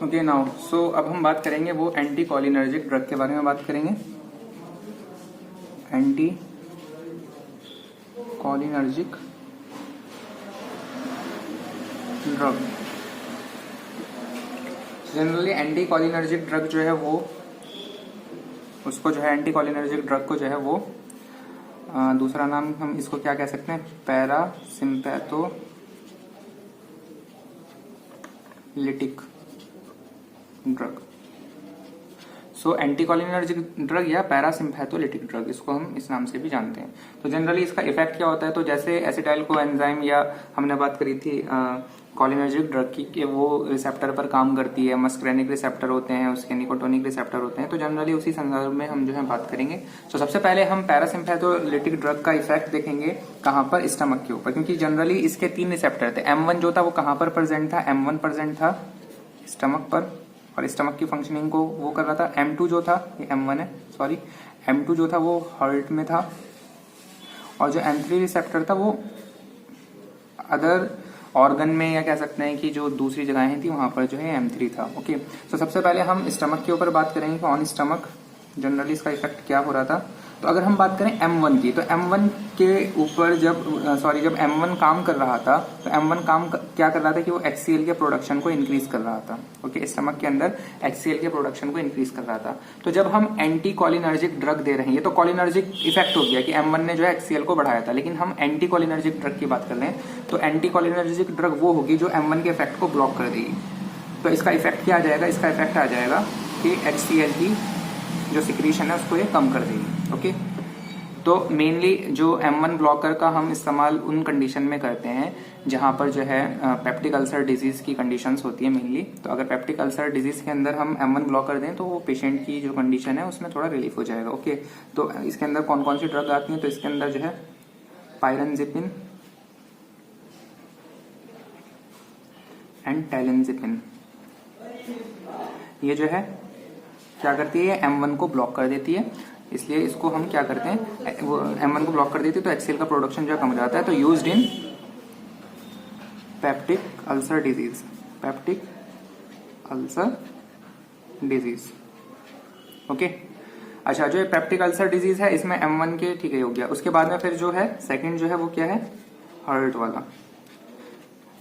Okay now so अब हम बात करेंगे वो एंटी कोलिनर्जिक ड्रग के बारे में बात करेंगे। Anti cholinergic drug, generally anti cholinergic drug जो है वो उसको जो है एंटी कोलिनर्जिक ड्रग को जो है वो दूसरा नाम हम इसको क्या कह सकते हैं, पैरासिम्पैथोलिटिक ड्रग। सो एंटीकोलिनर्जिक ड्रग या पैरासिम्पैथोलिटिक ड्रग, इसको हम इस नाम से भी जानते हैं। तो जनरली इसका इफेक्ट क्या होता है, तो जैसे एसिटाइल कोएंजाइम या हमने बात करी थी कोलिनर्जिक ड्रग की कि वो रिसेप्टर पर काम करती है, मस्करेनिक रिसेप्टर होते हैं, उसके निकोटोनिक रिसेप्टर होते हैं। तो जनरली उसी संदर्भ में हम जो है बात करेंगे। तो सबसे पहले हम पैरासिम्पैथोलिटिक ड्रग का इफेक्ट देखेंगे कहाँ पर, स्टमक के ऊपर, क्योंकि जनरली इसके 3 रिसेप्टर थे। M1 जो था वो कहाँ पर प्रेजेंट था, M1 प्रेजेंट था स्टमक पर और स्टमक की फंक्शनिंग को वो कर रहा था। M2 जो था, ये M1 है सॉरी, M2 जो था वो हार्ट में था और जो M3 रिसेप्टर था वो अदर ऑर्गन में, या कह सकते हैं कि जो दूसरी जगहें थी वहां पर जो है M3 था। ओके, तो सबसे पहले हम स्टमक के ऊपर बात करेंगे कि ऑन स्टमक जनरली इसका इफेक्ट क्या हो रहा था। तो अगर हम बात करें M1 की, तो M1 के ऊपर जब M1 काम कर रहा था, तो M1 काम क्या कर रहा था कि वो HCl के प्रोडक्शन को इंक्रीज कर रहा था। ओके, स्टमक के अंदर HCl के प्रोडक्शन को इंक्रीज कर रहा था। तो जब हम एंटी कोलिनर्जिक ड्रग दे रहे हैं, ये तो कोलिनर्जिक इफेक्ट हो गया कि M1 ने जो है HCl को बढ़ाया था, लेकिन हम एंटी कोलिनर्जिक ड्रग की बात कर रहे हैं। तो एंटी कोलिनर्जिक ड्रग वो होगी जो M1 के इफेक्ट को ब्लॉक कर देगी। तो इसका इफेक्ट क्या आ जाएगा, इसका इफेक्ट आ जाएगा कि HCl की जो सिक्रीशन है उसको ये कम कर देगी। ओके, तो मेनली जो M1 ब्लॉकर का हम इस्तेमाल उन कंडीशन में करते हैं जहां पर जो है पेप्टिक अल्सर डिजीज की कंडीशंस होती है मेनली। तो अगर पेप्टिक अल्सर डिजीज के अंदर हम M1 ब्लॉकर दें तो वो पेशेंट की जो कंडीशन है उसमें थोड़ा रिलीफ हो जाएगा। ओके, तो इसके अंदर कौन कौन सी ड्रग आती है, तो इसके अंदर जो है पायरेनजिपिन एंड टैलेंजिपिन, ये जो है क्या करती है, M1 को ब्लॉक कर देती है। इसलिए इसको हम क्या करते हैं, वो M1 को ब्लॉक कर देती है तो HCl का प्रोडक्शन जो है कम हो जाता है। तो used in peptic ulcer disease, peptic ulcer disease. Okay, अच्छा, जो पेप्टिक अल्सर डिजीज है इसमें M1 के ठीक है हो गया। उसके बाद में फिर जो है सेकंड जो है वो क्या है, हार्ट वाला,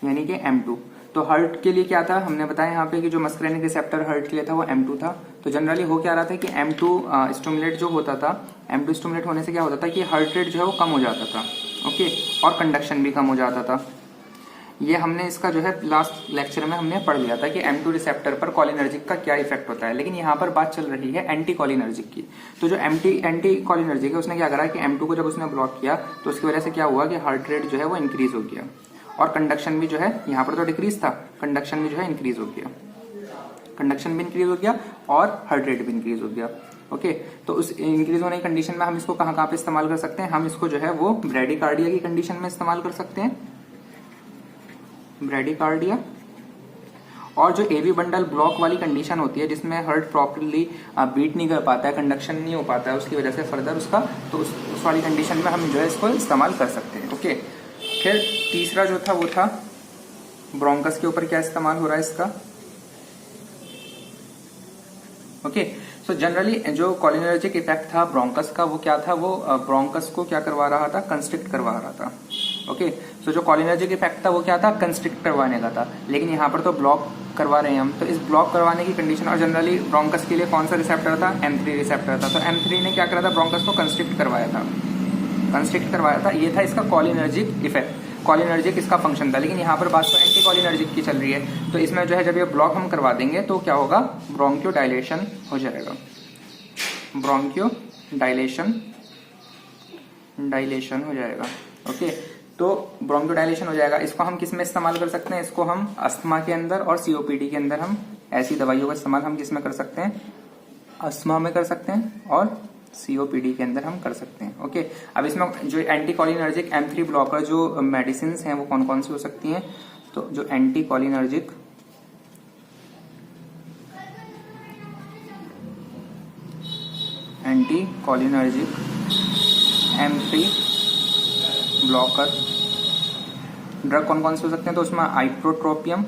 यानी कि M2। तो हार्ट के लिए क्या था, हमने बताया यहाँ पे कि जो मस्करेनिक रिसेप्टर हार्ट के लिए था वो M2 था। तो जनरली हो क्या रहा था कि M2 स्टिमुलेट जो होता था, M2 स्टिमुलेट होने से क्या होता था कि हार्ट रेट जो है वो कम हो जाता था। ओके, और कंडक्शन भी कम हो जाता था। ये हमने इसका जो है लास्ट लेक्चर में हमने पढ़ लिया था कि M2 रिसेप्टर पर कोलिनर्जिक का क्या इफेक्ट होता है। लेकिन यहाँ पर बात चल रही है एंटी कोलिनर्जिक की। तो जो एंटी कोलिनर्जिक है उसने क्या करा कि M2 को जब उसने ब्लॉक किया तो उसकी वजह से क्या हुआ कि हार्ट रेट जो है वो इंक्रीज हो गया और कंडक्शन भी जो है, यहाँ पर तो डिक्रीज था, कंडक्शन भी जो है इंक्रीज हो गया, कंडक्शन भी इंक्रीज हो गया और हार्ट रेट भी इंक्रीज हो गया। ओके, तो उस इंक्रीज होने की कंडीशन में हम इसको कहाँ कहाँ पे इस्तेमाल कर सकते हैं, हम इसको जो है वो ब्रेडिकार्डिया की कंडीशन में इस्तेमाल कर सकते हैं, ब्रेडिकार्डिया। और जो एवी बंडल ब्लॉक वाली कंडीशन होती है जिसमें हार्ट प्रॉपरली बीट नहीं कर पाता है, कंडक्शन नहीं हो पाता है उसकी वजह से फर्दर उसका, तो उस वाली कंडीशन में हम जो है इसको इस्तेमाल कर सकते हैं। ओके, फिर तीसरा जो था वो था ब्रोंकस के ऊपर क्या इस्तेमाल हो रहा है इसका। ओके, सो जनरली जो कोलिनर्जिक इफेक्ट था ब्रोंकस का वो क्या था, वो ब्रोंकस को क्या करवा रहा था, कंस्ट्रिक्ट करवा रहा था। ओके, सो जो कोलिनर्जिक इफेक्ट था वो क्या था, कंस्ट्रिक्ट करवाने का था, लेकिन यहाँ पर तो ब्लॉक करवा रहे हैं हम। तो इस ब्लॉक करवाने की कंडीशन, और जनरली ब्रोंकस के लिए कौन सा रिसेप्टर था, M3 रिसेप्टर था। तो M3 ने क्या करा था, ब्रोंकस को कंस्ट्रिक्ट करवाया था, कंस्ट्रिक्ट करवाया था। ये था इसका कोलिनर्जिक इफेक्ट, कोलिनर्जिक इसका फंक्शन था। लेकिन यहाँ पर बात तो एंटी कोलिनर्जिक की चल रही है। तो इसमें जो है जब ये ब्लॉक हम करवा देंगे तो क्या होगा, ब्रोंकियो डायलेशन हो जाएगा, ब्रोंकियो डायलेशन हो जाएगा। ओके, तो ब्रोंकियो डायलेशन हो जाएगा। इसको हम किस में इस्तेमाल कर सकते हैं, इसको हम अस्थमा के अंदर और COPD के अंदर हम ऐसी दवाइयों का इस्तेमाल हम किस में कर सकते हैं, अस्थमा में कर सकते हैं और COPD के अंदर हम कर सकते हैं। ओके, अब इसमें जो एंटी कोलिनर्जिक M3 ब्लॉकर जो मेडिसिन हैं वो कौन कौन सी हो सकती हैं, तो जो anti cholinergic M3 blocker drug कौन कौन से हो सकते हैं, तो उसमें आइप्रोट्रोपियम,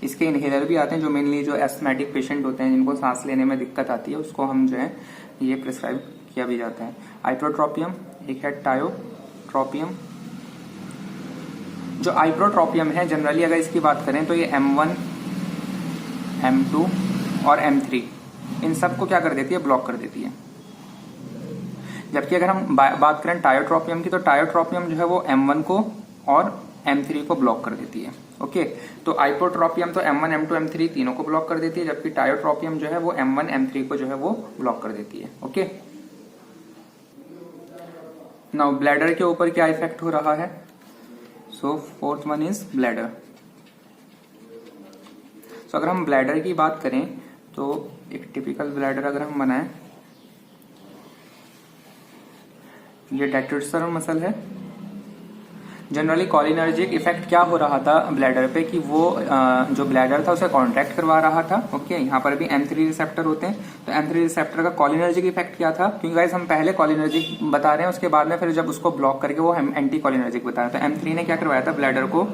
इसके इनहेलर भी आते हैं जो मेनली जो एस्थमेटिक पेशेंट होते हैं जिनको सांस लेने में दिक्कत आती है उसको हम जो है ये प्रिस्क्राइब किया भी जाता है। आइप्रोट्रोपियम, एक है टायोट्रोपियम। जो आइप्रोट्रोपियम है जनरली अगर इसकी बात करें तो ये M1, M2 और M3 इन सबको क्या कर देती है, ब्लॉक कर देती है। जबकि अगर हम बात करें टायोट्रोपियम की तो टायोट्रोपियम जो है वो M1 को और M3 को ब्लॉक कर देती है। ओके, तो आइप्रोट्रोपियम तो M1, M2, M3 तीनों को ब्लॉक कर देती है, जबकि टायोट्रोपियम जो है वो M1, M3 को जो है वो ब्लॉक कर देती है। ओके, नाउ ब्लैडर के ऊपर क्या इफेक्ट हो रहा है? सो फोर्थ वन इज ब्लैडर। सो अगर हम ब्लैडर की बात करें तो एक टिपिकल ब्लैडर अगर हम बनाएं, ये डेट्रोसर मसल है। जनरली कॉलिनर्जिक इफेक्ट क्या हो रहा था ब्लैडर पे कि वो जो ब्लैडर था उसे कॉन्ट्रैक्ट करवा रहा था। ओके, यहाँ पर भी M3 रिसेप्टर होते हैं, तो M3 रिसेप्टर का कॉलिनर्जिक इफेक्ट क्या था? क्योंकि गाइस हम पहले कॉलिनर्जिक बता रहे हैं, उसके बाद में फिर जब उसको ब्लॉक करके वो हम एंटी कॉलिनर्जिक बता रहे हैं। तो M3 ने क्या करवाया था, ब्लैडर को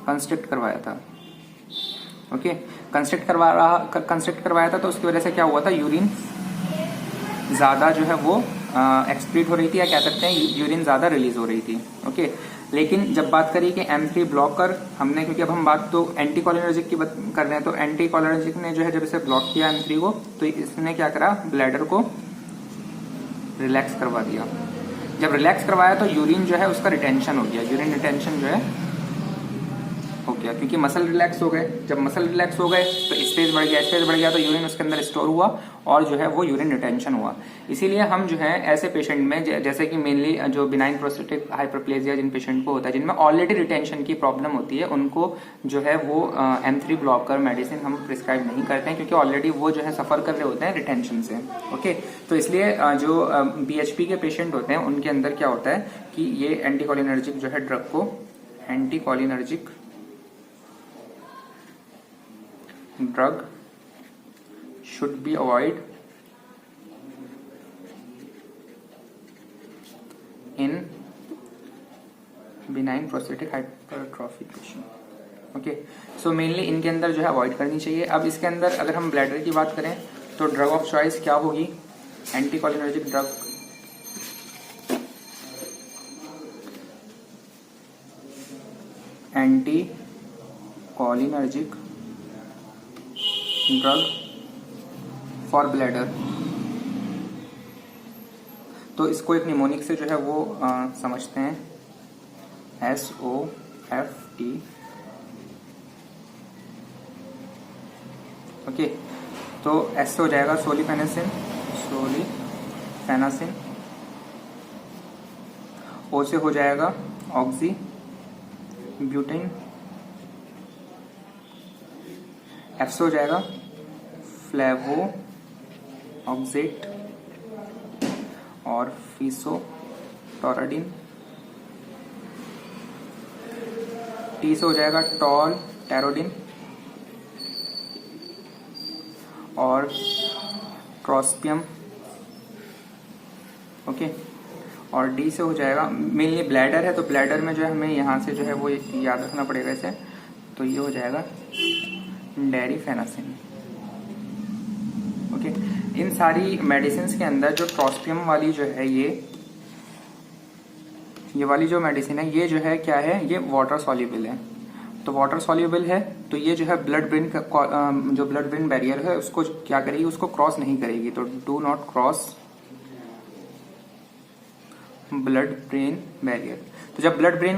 कंस्ट्रिक्ट करवाया था। ओके, कंस्ट्रिक्ट करवाया था, तो उसकी वजह से क्या हुआ था, यूरिन ज्यादा जो है वो एक्सक्रीट हो रही थी, या कह सकते हैं यूरिन ज्यादा रिलीज हो रही थी। ओके, लेकिन जब बात करी कि M3 ब्लॉकर हमने, क्योंकि अब हम बात तो एंटी कॉलिनर्जिक की कर रहे हैं, तो एंटी कॉलिनर्जिक ने जो है जब इसे ब्लॉक किया M3 को, तो इसने क्या करा, ब्लैडर को रिलैक्स करवा दिया। जब रिलैक्स करवाया तो यूरिन जो है उसका रिटेंशन हो गया, यूरिन रिटेंशन जो है हो गया, क्योंकि मसल रिलैक्स हो गए। जब मसल रिलैक्स हो गए तो स्पेस बढ़ गया, तो यूरिन उसके अंदर स्टोर हुआ और जो है वो यूरिन रिटेंशन हुआ। इसीलिए हम जो है ऐसे पेशेंट में, जैसे कि मेनली जो बिनाइन प्रोस्टेटिक हाइपरप्लेजिया जिन पेशेंट को होता है, जिनमें ऑलरेडी रिटेंशन की प्रॉब्लम होती है, उनको जो है वो M3 ब्लॉकर मेडिसिन हम प्रिस्क्राइब नहीं करते हैं, क्योंकि ऑलरेडी वो जो है सफर कर रहे होते हैं रिटेंशन से। ओके, तो इसलिए जो BHP के पेशेंट होते हैं उनके अंदर क्या होता है कि ये एंटीकोलिनर्जिक जो है ड्रग को, anticholinergic drug should be avoid in benign prostatic hypertrophy patient। Okay, so mainly इनके अंदर जो है अवॉइड करनी चाहिए। अब इसके अंदर अगर हम ब्लैडर की बात करें तो ड्रग ऑफ चॉइस क्या होगी, anticholinergic drug. Anti cholinergic drug for bladder. तो इसको एक निमोनिक से जो है वो समझते हैं, SOFT। ओके, तो S हो जाएगा सोलिफेनासिन, O से हो जाएगा ऑक्सी ब्यूटेन, F से हो जाएगा फ्लेवो ऑक्जेट और फीसोटोराडिन। T से हो जाएगा टॉल टेरोडिन और ट्रोस्पियम। ओके, और D से हो जाएगा, मेनली ब्लैडर है तो ब्लैडर में जो है हमें यहाँ से जो है वो याद रखना पड़ेगा इसे, तो ये हो जाएगा डेरिफेनासिन। ओके, इन सारी मेडिसिन के अंदर जो ट्रोस्पियम वाली जो है ये वाली जो मेडिसिन है, ये जो है क्या है, ये वाटर सॉल्युबल है। तो वाटर सॉल्युबल है तो ये जो है ब्लड ब्रेन जो ब्लड ब्रेन बैरियर है उसको क्या करेगी, उसको क्रॉस नहीं करेगी। तो do not cross blood brain barrier. तो जब ब्लड ब्रेन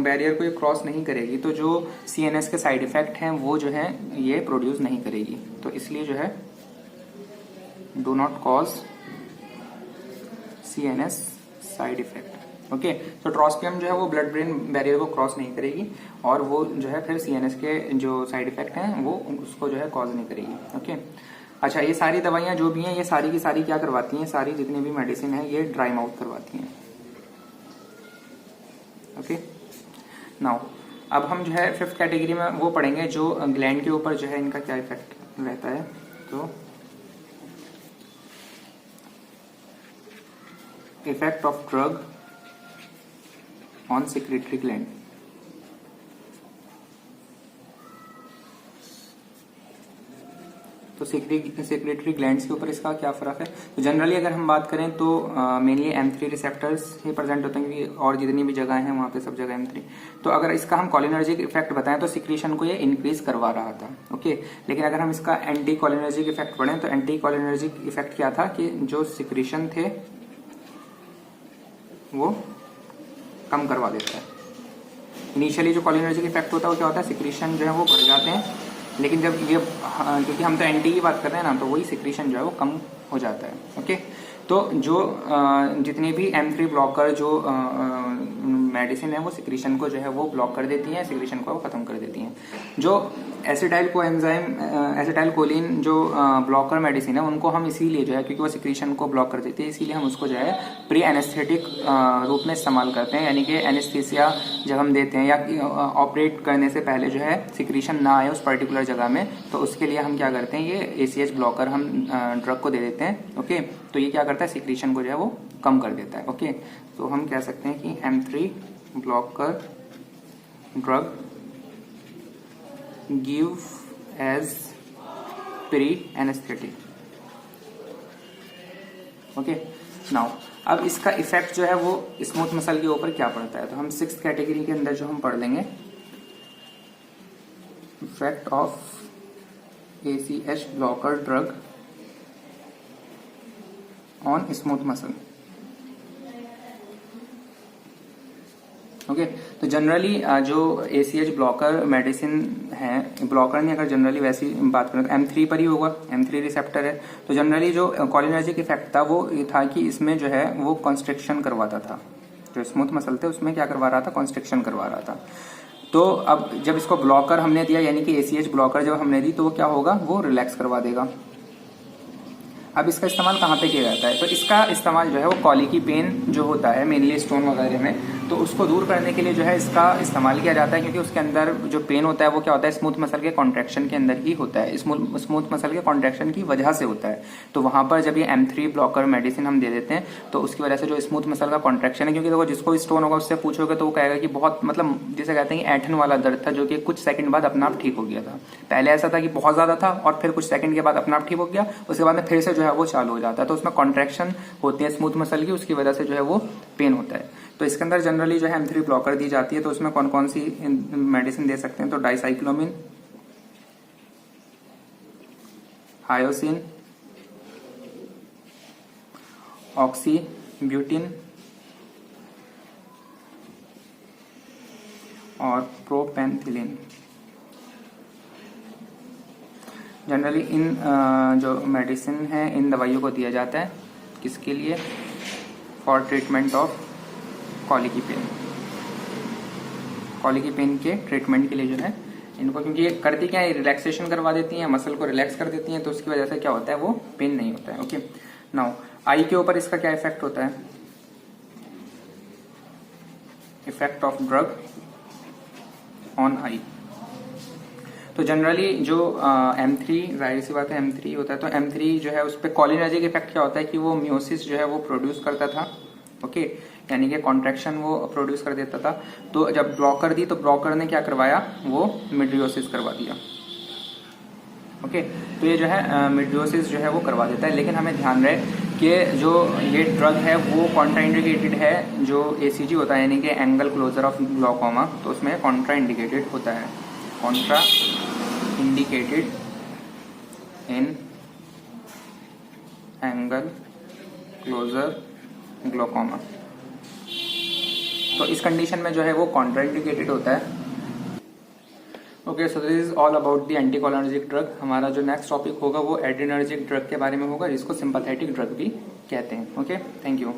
बैरियर को ये क्रॉस नहीं करेगी तो जो CNS के साइड इफेक्ट हैं वो जो है ये प्रोड्यूस नहीं करेगी। तो इसलिए जो है do not cause CNS side effect. Okay, तो ट्रोस्पियम जो है वो ब्लड ब्रेन बैरियर को क्रॉस नहीं करेगी और वो जो है फिर CNS के जो साइड इफेक्ट हैं वो उसको जो है कॉज नहीं करेगी। ओके, अच्छा, ये सारी दवाइयां जो भी हैं ये सारी की सारी क्या करवाती हैं, सारी जितनी भी मेडिसिन है ये ड्राई माउथ करवाती हैं। ओके, नाउ अब हम जो है फिफ्थ कैटेगरी में वो पढ़ेंगे जो ग्लैंड के ऊपर जो है इनका क्या इफेक्ट रहता है। तो effect of drug on secretary gland. Secretary glands के ऊपर इसका क्या फर्क है? तो जनरली अगर हम बात करें तो मेनली M3 रिसेप्टर्स ही प्रेजेंट होते हैं, क्योंकि और जितनी भी जगह है वहां पे सब जगह M3। तो अगर इसका हम कोलिनर्जिक इफेक्ट बताएं तो सिक्रीशन को ये इंक्रीज करवा रहा था, ओके। लेकिन अगर हम इसका एंटी कोलिनर्जिक इफेक्ट पढ़ें तो एंटी कोलिनर्जिक इफेक्ट क्या था कि जो सिक्रीशन थे वो कम करवा देता है। इनिशियली जो कोलिनर्जिक इफेक्ट होता है वो क्या होता है, सिक्रीशन जो है वो बढ़ जाते हैं, लेकिन जब ये क्योंकि हम तो एंटी की बात कर रहे हैं ना, तो वही सिक्रीशन जो है वो कम हो जाता है, ओके। तो जो जितनी भी M3 ब्लॉकर जो मेडिसिन है वो सिक्रीशन को जो है वो ब्लॉक कर देती हैं, सिक्रीशन को खत्म कर देती हैं। जो एसिटाइल कोएंजाइम एसिटाइल कोलिन जो ब्लॉकर मेडिसिन है उनको हम इसीलिए जो है, क्योंकि वो सिक्रीशन को ब्लॉक कर देती है, इसीलिए हम उसको जो है प्री एनेस्थेटिक रूप में इस्तेमाल करते हैं। यानी कि एनेस्थीसिया जब हम देते हैं या ऑपरेट करने से पहले जो है सिक्रीशन ना आए उस पर्टिकुलर जगह में, तो उसके लिए हम क्या करते हैं, ये ACH ब्लॉकर हम ड्रग को दे देते हैं, ओके। तो ये क्या करता है, सिक्रीशन को जो है वो कम कर देता है, ओके। तो हम कह सकते हैं कि M3 blocker drug give as pre anaesthetic, okay. Now अब इसका इफेक्ट जो है वो स्मूथ मसल के ऊपर क्या पड़ता है, तो हम 6th कैटेगरी के अंदर जो हम पढ़ लेंगे, effect of ACH blocker drug on smooth muscle, okay. तो जनरली जो ACH ब्लॉकर मेडिसिन है, ब्लॉकर नहीं, अगर जनरली वैसी बात करें तो M3 पर ही होगा, M3 रिसेप्टर है। तो जनरली जो कोलिनर्जिक इफेक्ट था वो ये था कि इसमें जो है वो कॉन्स्ट्रिक्शन करवाता था, जो स्मूथ मसल थे उसमें क्या करवा रहा था, कॉन्स्ट्रिक्शन करवा रहा था। तो अब जब इसको ब्लॉकर हमने दिया, यानी कि ACH ब्लॉकर जब हमने दी, तो वो क्या होगा, वो रिलैक्स करवा देगा। अब इसका इस्तेमाल कहाँ पे किया जाता है, तो इसका इस्तेमाल जो है वो कॉलिकी पेन जो होता है मेनली स्टोन वगैरह में, तो उसको दूर करने के लिए जो है इसका इस्तेमाल किया जाता है, क्योंकि उसके अंदर जो पेन होता है वो क्या होता है, स्मूथ मसल के कॉन्ट्रैक्शन के अंदर ही होता है, स्मूथ मसल के कॉन्ट्रैक्शन की वजह से होता है। तो वहां पर जब ये M3 ब्लॉकर मेडिसिन हम दे देते हैं तो उसकी वजह से जो स्मूथ मसल का कॉन्ट्रैक्शन है, क्योंकि देखो जिसको भी स्टोन होगा उससे पूछोगे तो वो कहेगा कि बहुत, मतलब जिसे कहते हैं कि ऐंठन वाला दर्द था, जो कि कुछ सेकंड बाद अपना आप ठीक हो गया था। पहले ऐसा था कि बहुत ज्यादा था और फिर कुछ सेकंड के बाद अपना आप ठीक हो गया, उसके बाद में फिर से जो है वो चालू हो जाता है। तो उसमें कॉन्ट्रैक्शन होती है स्मूथ मसल की, उसकी वजह से जो है वो पेन होता है। तो इसके अंदर जनरली जो है M3 ब्लॉकर दी जाती है। तो उसमें कौन कौन सी मेडिसिन दे सकते हैं, तो डाइसाइक्लोमिन, हायोसिन, ऑक्सीब्यूटिन और प्रोपेंथिलिन। जनरली इन जो मेडिसिन है इन दवाइयों को दिया जाता है, किसके लिए, for treatment of colicky pain, colicky pain के ट्रीटमेंट के लिए जो है इनको, क्योंकि ये करती क्या है, रिलैक्सेशन करवा देती हैं, मसल को रिलैक्स कर देती हैं, तो उसकी वजह से क्या होता है, वो पेन नहीं होता है, ओके। नाउ आई के ऊपर इसका क्या इफेक्ट होता है, effect of drug on I. तो जनरली जो M3, जाहिर सी बात है M3 होता है, तो M3 जो है उस पर कोलिनर्जिक इफेक्ट क्या होता है कि वो म्योसिस जो है वो प्रोड्यूस करता था, ओके, यानी कि कॉन्ट्रैक्शन वो प्रोड्यूस कर देता था। तो जब ब्लॉकर दी तो ब्लॉकर ने क्या करवाया, वो मिड्रियोसिस करवा दिया, ओके। तो ये जो है मिड्रियोसिस जो है वो करवा देता है। लेकिन हमें ध्यान रहे कि जो ये ड्रग है वो कॉन्ट्राइंडिकेटेड है, जो ACG होता है यानी कि एंगल क्लोजर ऑफ ग्लॉकोमा, तो उसमें कॉन्ट्राइंडिकेटेड होता है, contra indicated in angle closure glaucoma. तो इस कंडीशन में जो है वो कॉन्ट्राइंडिकेटेड होता है, okay. So this is all about the anticholinergic drug. हमारा जो नेक्स्ट टॉपिक होगा वो एड्रेनर्जिक ड्रग के बारे में होगा, जिसको सिंपैथेटिक ड्रग भी कहते हैं, ओके। Thank you.